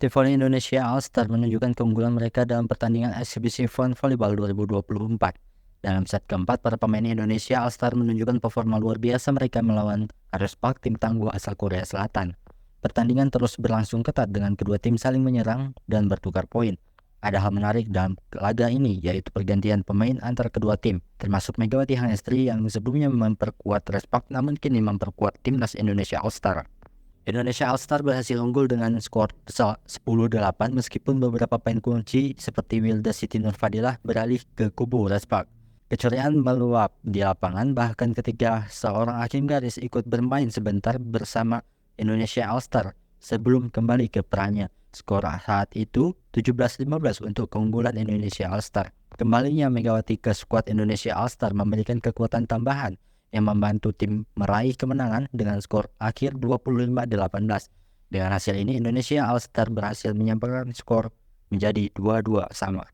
Tim voli Indonesia All-Star menunjukkan keunggulan mereka dalam pertandingan eksibisi Fun Volleyball 2024. Dalam set keempat, para pemain Indonesia All-Star menunjukkan performa luar biasa mereka melawan Arespark, tim tangguh asal Korea Selatan. Pertandingan terus berlangsung ketat dengan kedua tim saling menyerang dan bertukar poin. Ada hal menarik dalam laga ini, yaitu pergantian pemain antar kedua tim, termasuk Megawati Hangestri yang sebelumnya memperkuat Arespark namun kini memperkuat timnas Indonesia All-Star. Indonesia All-Star berhasil unggul dengan skor 10-8 meskipun beberapa pemain kunci seperti Wilda Siti Nurfadilah beralih ke kubu Arespark. Keceriaan meluap di lapangan bahkan ketika seorang hakim garis ikut bermain sebentar bersama Indonesia All-Star sebelum kembali ke perannya. Skor saat itu 17-15 untuk keunggulan Indonesia All-Star. Kembalinya Megawati ke skuad Indonesia All-Star memberikan kekuatan tambahan yang membantu tim meraih kemenangan dengan skor akhir 25-18. Dengan hasil ini Indonesia All-Star berhasil menyamakan skor menjadi 2-2 sama.